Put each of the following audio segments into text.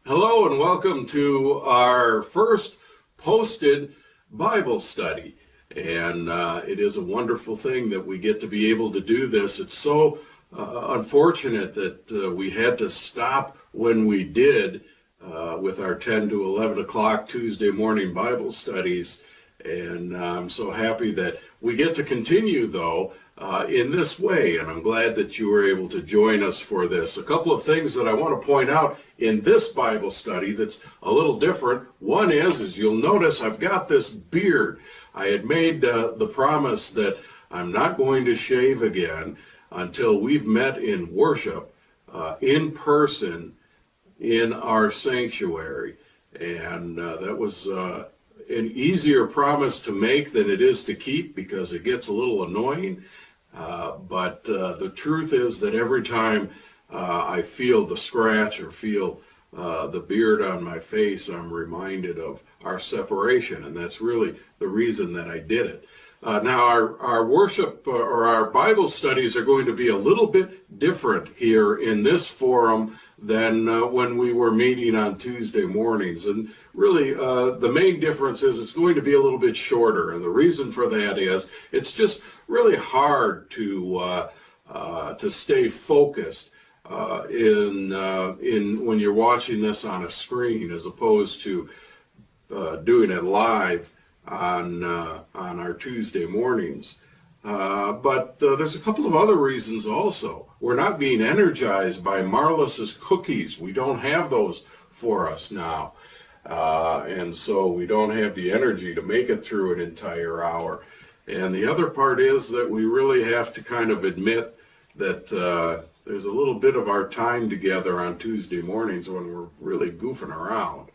Hello and welcome to our first posted Bible study. And it is a wonderful thing that we get to be able to do this. It's so unfortunate that we had to stop when we did with our 10 to 11 o'clock Tuesday morning Bible studies. And I'm so happy that we get to continue, though, in this way, and I'm glad that you were able to join us for this. A couple of things that I want to point out in this Bible study that's a little different. One is you'll notice I've got this beard. I had made the promise that I'm not going to shave again until we've met in worship in person in our sanctuary. And that was an easier promise to make than it is to keep because it gets a little annoying. But the truth is that every time I feel the scratch or feel the beard on my face, I'm reminded of our separation, and that's really the reason that I did it. Now, our worship or our Bible studies are going to be a little bit different here in this forum than when we were meeting on Tuesday mornings. And really, the main difference is it's going to be a little bit shorter. And the reason for that is it's just really hard to stay focused in when you're watching this on a screen as opposed to doing it live on our Tuesday mornings. But there's a couple of other reasons also. We're not being energized by Marlis's cookies. We don't have those for us now. And so we don't have the energy to make it through an entire hour. And the other part is that we really have to kind of admit that there's a little bit of our time together on Tuesday mornings when we're really goofing around.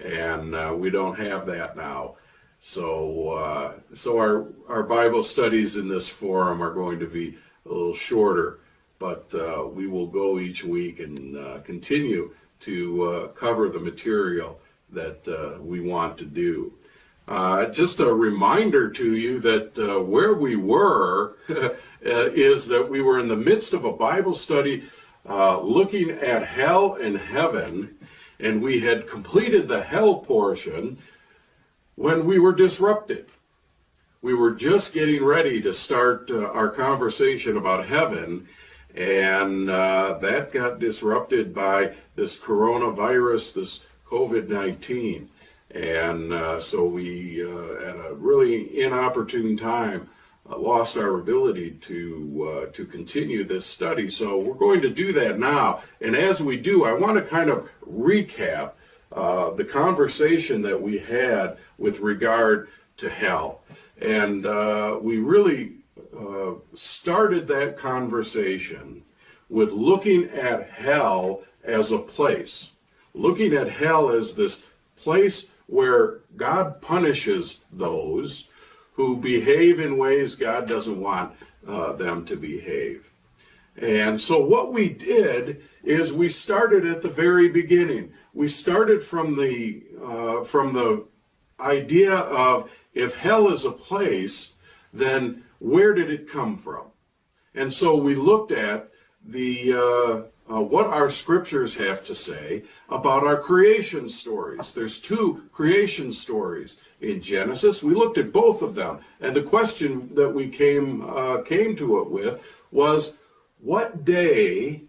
And we don't have that now. So our Bible studies in this forum are going to be a little shorter, but we will go each week and continue to cover the material that we want to do. Just a reminder to you that where we were is that we were in the midst of a Bible study looking at hell and heaven, and we had completed the hell portion when we were disrupted. We were just getting ready to start our conversation about heaven, and that got disrupted by this coronavirus, this COVID-19. And so we, at a really inopportune time, lost our ability to continue this study. So we're going to do that now. And as we do, I want to kind of recap the conversation that we had with regard to hell. And we really started that conversation with looking at hell as a place. Looking at hell as this place where God punishes those who behave in ways God doesn't want them to behave. And so what we did is we started at the very beginning. We started from the idea of if hell is a place, then where did it come from? And so we looked at the what our scriptures have to say about our creation stories. There's two creation stories in Genesis. We looked at both of them, and the question that we came to it with was, what day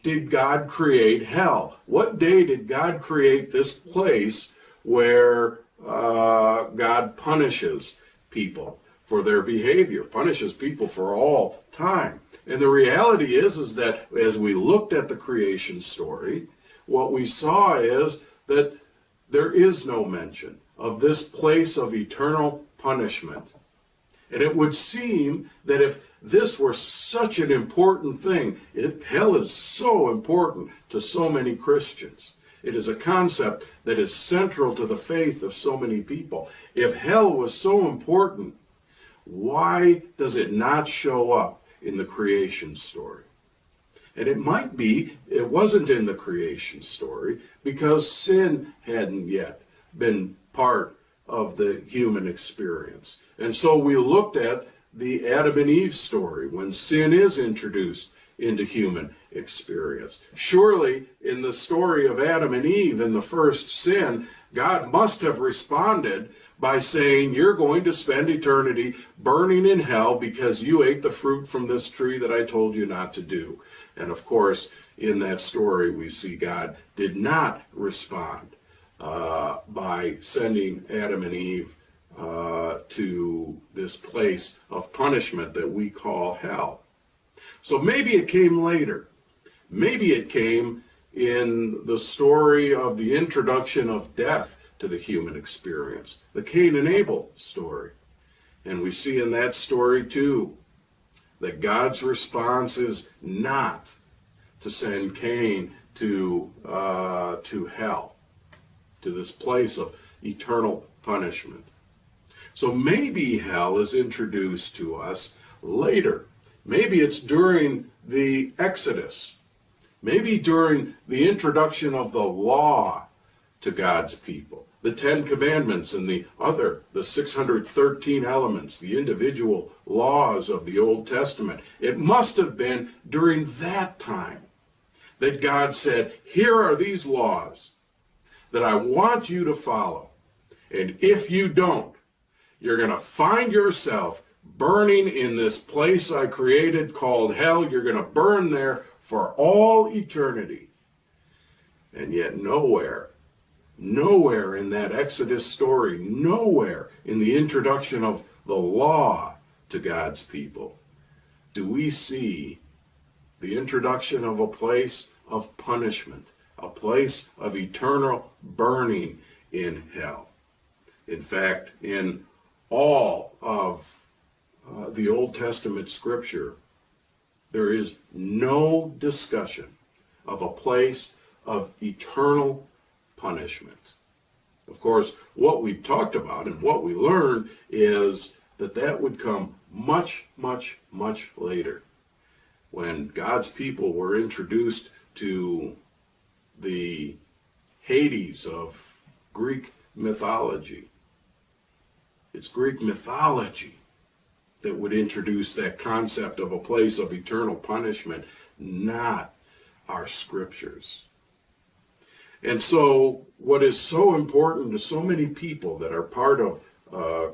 did God create hell? What day did God create this place where God punishes people for their behavior, punishes people for all time? And the reality is that as we looked at the creation story, what we saw is that there is no mention of this place of eternal punishment. And it would seem that if this were such an important thing, hell is so important to so many Christians. It is a concept that is central to the faith of so many people. If hell was so important, why does it not show up in the creation story? And it might be it wasn't in the creation story because sin hadn't yet been part of the human experience. And so we looked at the Adam and Eve story when sin is introduced into human experience. Surely, in the story of Adam and Eve in the first sin, God must have responded by saying, you're going to spend eternity burning in hell because you ate the fruit from this tree that I told you not to do. And of course, in that story, we see God did not respond by sending Adam and Eve to this place of punishment that we call hell. So maybe it came later. Maybe it came in the story of the introduction of death to the human experience, the Cain and Abel story. And we see in that story too that God's response is not to send Cain to hell, to this place of eternal punishment. So maybe hell is introduced to us later. Maybe it's during the Exodus. Maybe during the introduction of the law to God's people. The 10 Commandments and the 613 elements, the individual laws of the Old Testament. It must have been during that time that God said, here are these laws that I want you to follow. And if you don't, you're going to find yourself burning in this place I created called hell. You're going to burn there for all eternity. And yet nowhere in that Exodus story, nowhere in the introduction of the law to God's people, do we see the introduction of a place of punishment, a place of eternal burning in hell. In fact, in all of the Old Testament scripture, there is no discussion of a place of eternal punishment. Of course, what we talked about and what we learned is that would come much, much, much later, when God's people were introduced to the Hades of Greek mythology. It's Greek mythology that would introduce that concept of a place of eternal punishment, not our scriptures. And so what is so important to so many people that are part of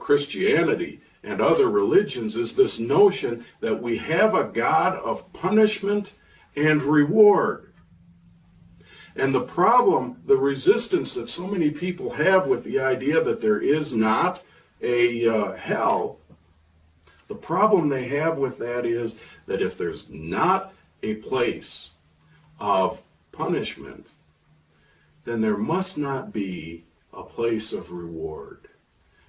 Christianity and other religions is this notion that we have a God of punishment and reward. And the problem, the resistance that so many people have with the idea that there is not a hell, the problem they have with that is that if there's not a place of punishment, then there must not be a place of reward.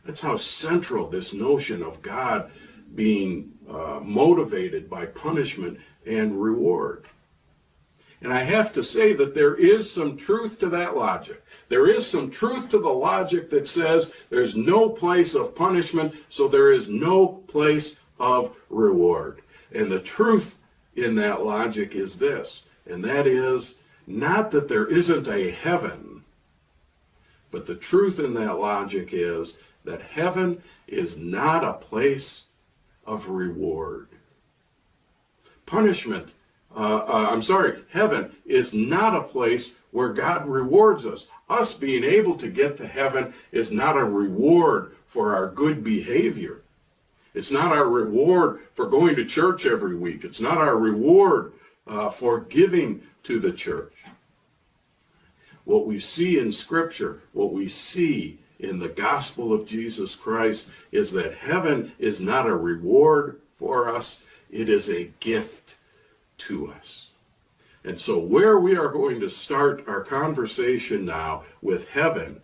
That's how central this notion of God being motivated by punishment and reward. And I have to say that there is some truth to that logic. There is some truth to the logic that says there's no place of punishment, so there is no place of reward. And the truth in that logic is this, and that is not that there isn't a heaven, but the truth in that logic is that heaven is not a place of reward. Heaven is not a place where God rewards us. Us being able to get to heaven is not a reward for our good behavior. It's not our reward for going to church every week. It's not our reward for giving to the church. What we see in Scripture, what we see in the gospel of Jesus Christ is that heaven is not a reward for us. It is a gift to us. And so where we are going to start our conversation now with heaven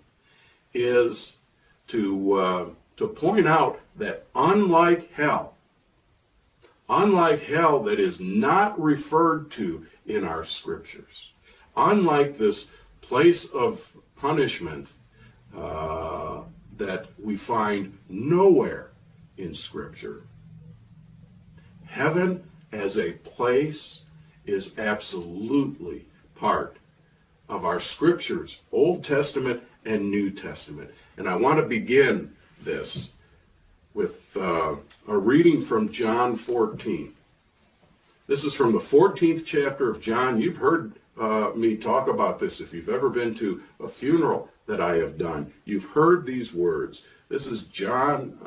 is to point out that unlike hell that is not referred to in our scriptures, unlike this place of punishment that we find nowhere in Scripture, heaven as a place is absolutely part of our scriptures, Old Testament and New Testament. And I want to begin this with a reading from John 14. This is from the 14th chapter of John. You've heard me talk about this if you've ever been to a funeral that I have done. You've heard these words. This is John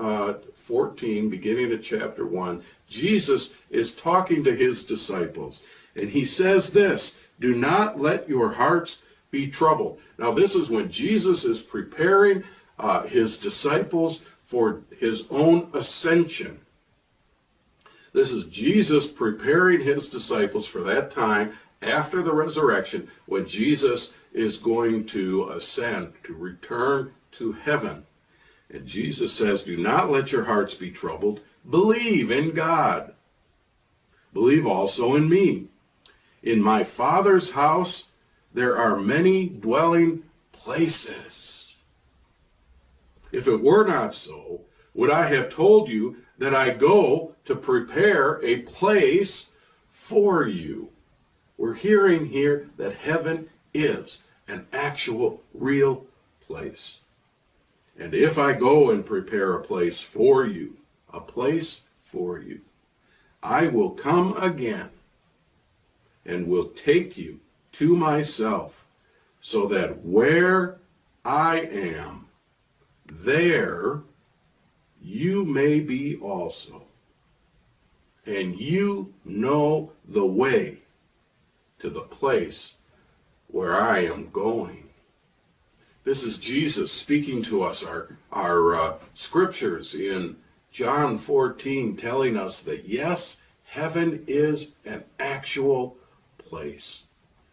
14, beginning at chapter 1. Jesus is talking to his disciples, and he says this, "Do not let your hearts be troubled." Now, this is when Jesus is preparing his disciples for his own ascension. This is Jesus preparing his disciples for that time after the resurrection when Jesus is going to ascend, to return to heaven. And Jesus says, "Do not let your hearts be troubled. Believe in God. Believe also in me. In my Father's house there are many dwelling places. If it were not so, would I have told you that I go to prepare a place for you?" We're hearing here that heaven is an actual, real place. "And if I go and prepare a place for you, I will come again and will take you to myself, so that where I am, there you may be also. And you know the way to the place where I am going." This is Jesus speaking to us, our scriptures in John 14 telling us that yes, heaven is an actual place.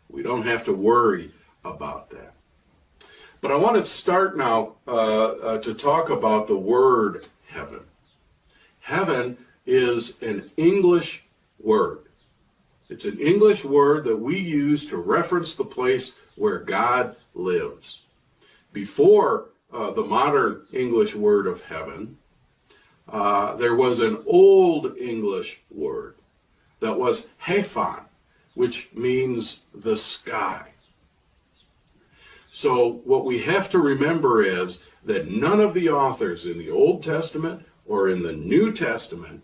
We don't have to worry about that. But I want to start now to talk about the word heaven. Heaven is an English word. It's an English word that we use to reference the place where God lives. Before the modern English word of heaven, there was an old English word that was Hephan, which means the sky. So what we have to remember is that none of the authors in the Old Testament or in the New Testament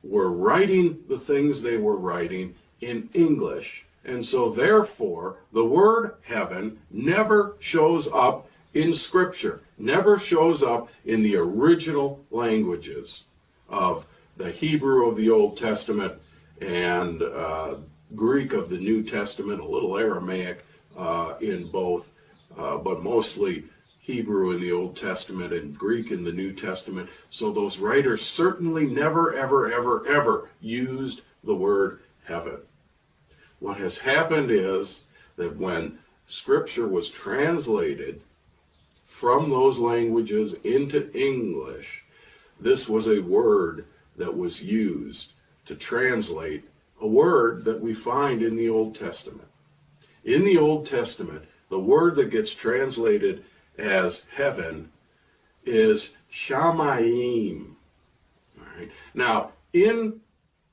were writing the things they were writing in English. And so therefore, the word heaven never shows up in Scripture, never shows up in the original languages of the Hebrew of the Old Testament and Greek of the New Testament, a little Aramaic in both, but mostly Hebrew in the Old Testament and Greek in the New Testament. So those writers certainly never, ever, ever, ever used the word heaven. What has happened is that when Scripture was translated from those languages into English, this was a word that was used to translate a word that we find in the Old Testament. In the Old Testament, the word that gets translated as heaven is shamayim. All right. Now, in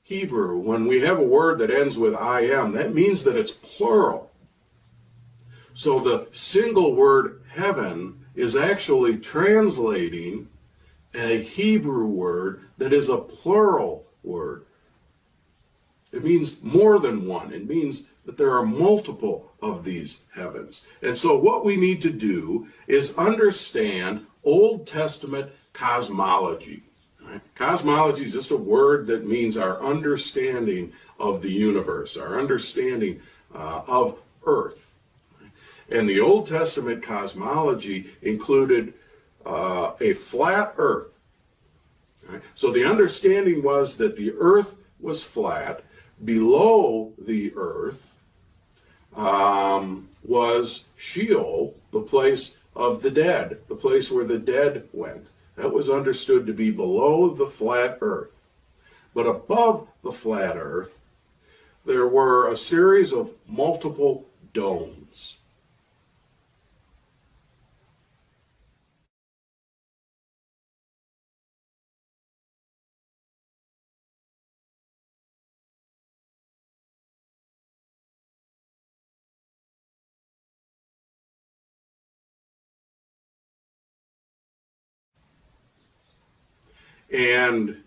Hebrew, when we have a word that ends with I am, that means that it's plural. So the single word heaven is actually translating a Hebrew word that is a plural word. It means more than one. It means that there are multiple of these heavens. And so what we need to do is understand Old Testament cosmology. Right? Cosmology is just a word that means our understanding of the universe, our understanding of Earth. And the Old Testament cosmology included a flat Earth. Right? So the understanding was that the Earth was flat. Below the Earth was Sheol, the place of the dead, the place where the dead went. That was understood to be below the flat Earth. But above the flat Earth, there were a series of multiple domes. And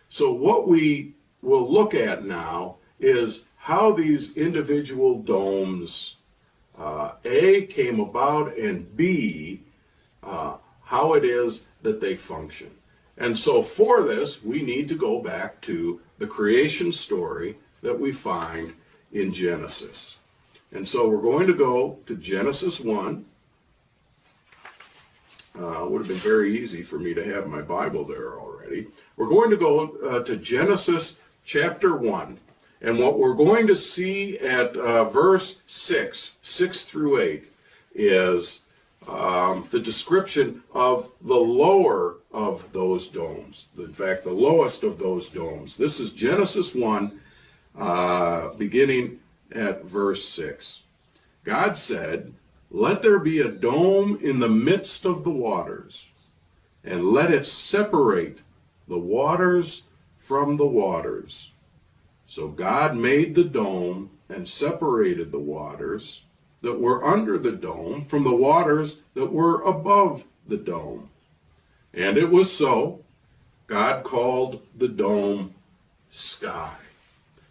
so what we we'll look at now is how these individual domes, A, came about, and B, how it is that they function. And so for this, we need to go back to the creation story that we find in Genesis. And so we're going to go to Genesis 1. It would have been very easy for me to have my Bible there already. We're going to go to Genesis chapter 1. And what we're going to see at verse 6 through 8, is the description of the lower of those domes. In fact, the lowest of those domes. This is Genesis 1, beginning at verse 6. God said, "Let there be a dome in the midst of the waters, and let it separate the waters from the waters." So God made the dome and separated the waters that were under the dome from the waters that were above the dome. And it was so. God called the dome sky.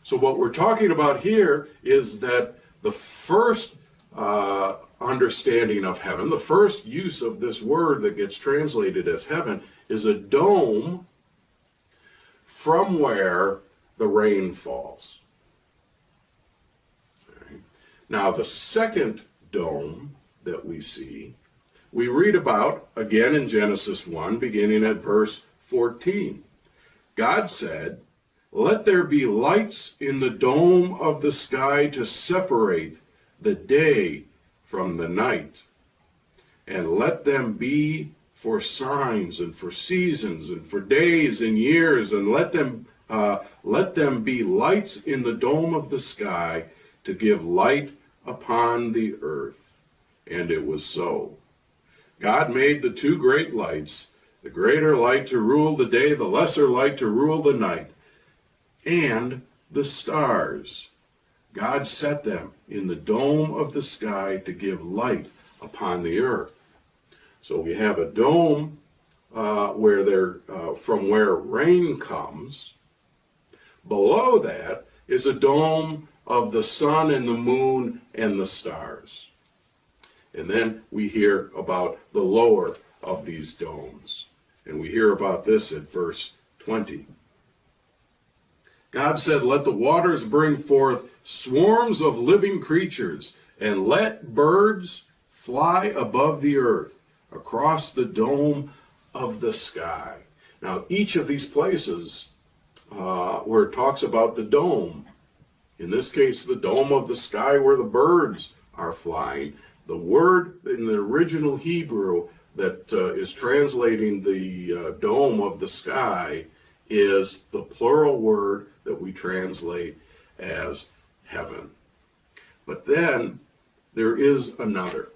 So what we're talking about here is that the first understanding of heaven, the first use of this word that gets translated as heaven, is a dome from where the rain falls. Right. Now, the second dome that we see, we read about again in Genesis 1, beginning at verse 14. God said, "Let there be lights in the dome of the sky to separate the day from the night, and let them be for signs and for seasons and for days and years, and let them be lights in the dome of the sky to give light upon the earth." And it was so. God made the two great lights, the greater light to rule the day, the lesser light to rule the night, and the stars. God set them in the dome of the sky to give light upon the earth. So we have a dome from where rain comes. Below that is a dome of the sun and the moon and the stars. And then we hear about the lower of these domes. And we hear about this at verse 20. God said, "Let the waters bring forth swarms of living creatures, and let birds fly above the earth across the dome of the sky." Now, each of these places where it talks about the dome, in this case, the dome of the sky where the birds are flying, the word in the original Hebrew that is translating the dome of the sky is the plural word that we translate as heaven. But then there is another.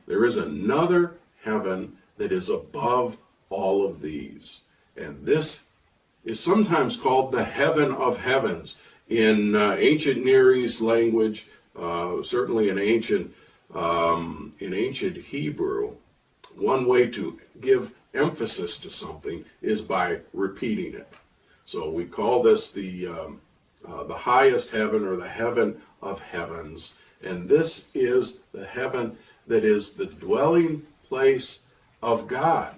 There is another heaven that is above all of these. And this is sometimes called the heaven of heavens. In ancient Near East language, certainly in ancient Hebrew, one way to give emphasis to something is by repeating it. So we call this the highest heaven, or the heaven of heavens. And this is the heaven that is the dwelling place of God.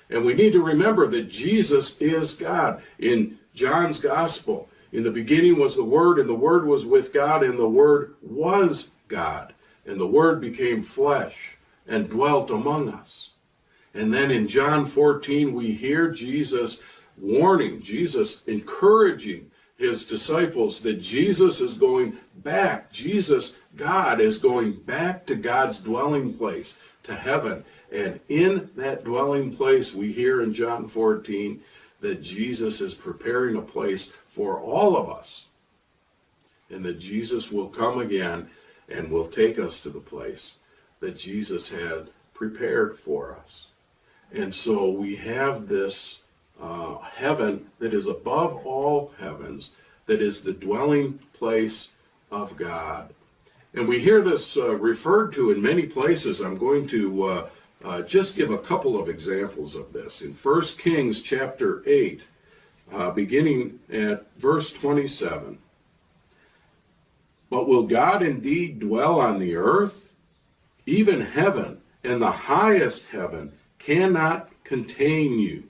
And we need to remember that Jesus is God. In John's Gospel, in the beginning was the Word, and the Word was with God, and the Word was God. And the Word became flesh and dwelt among us. And then in John 14, we hear Jesus warning, Jesus encouraging his disciples that Jesus is going back. Jesus, God, is going back to God's dwelling place, to heaven. And in that dwelling place, we hear in John 14 that Jesus is preparing a place for all of us. And that Jesus will come again and will take us to the place that Jesus had prepared for us. And so we have this heaven that is above all heavens, that is the dwelling place of God. And we hear this referred to in many places. I'm going to just give a couple of examples of this. In 1 Kings chapter 8, beginning at verse 27. But will God indeed dwell on the earth? Even heaven and the highest heaven cannot contain you,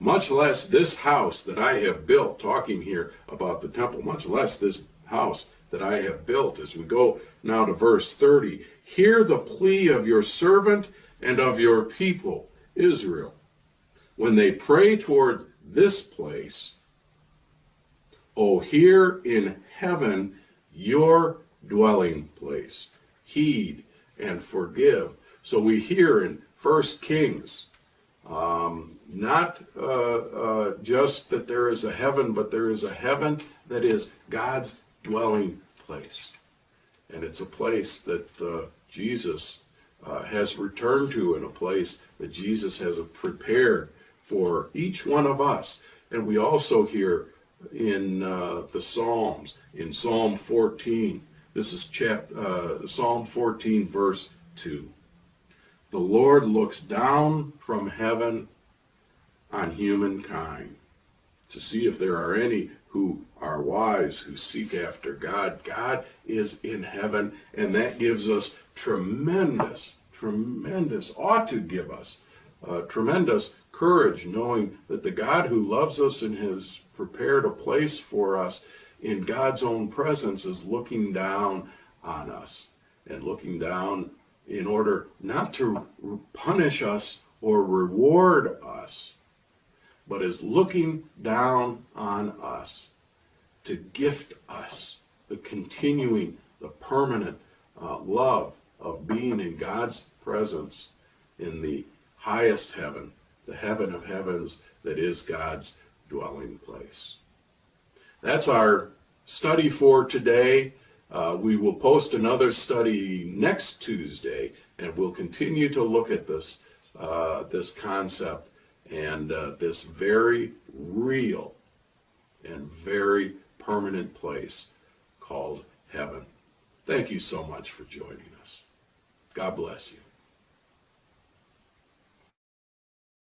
much less this house that I have built, talking here about the temple, much less this house that I have built. As we go now to verse 30, hear the plea of your servant and of your people, Israel, when they pray toward this place. O here in heaven, your dwelling place. Heed and forgive. So we hear in 1 Kings, not just that there is a heaven, but there is a heaven that is God's dwelling place. And it's a place that Jesus has returned to, and a place that Jesus has prepared for each one of us. And we also hear in the Psalms, in Psalm 14, this is Psalm 14, verse 2. The Lord looks down from heaven on humankind to see if there are any who are wise, who seek after God. God is in heaven, and that gives us tremendous, ought to give us tremendous courage, knowing that the God who loves us and has prepared a place for us in God's own presence is looking down on us, and looking down in order not to punish us or reward us, but is looking down on us to gift us the continuing, the permanent love of being in God's presence in the highest heaven, the heaven of heavens that is God's dwelling place. That's our study for today. We will post another study next Tuesday, and we'll continue to look at this concept and this very real and very permanent place called heaven. Thank you so much for joining us. God bless you.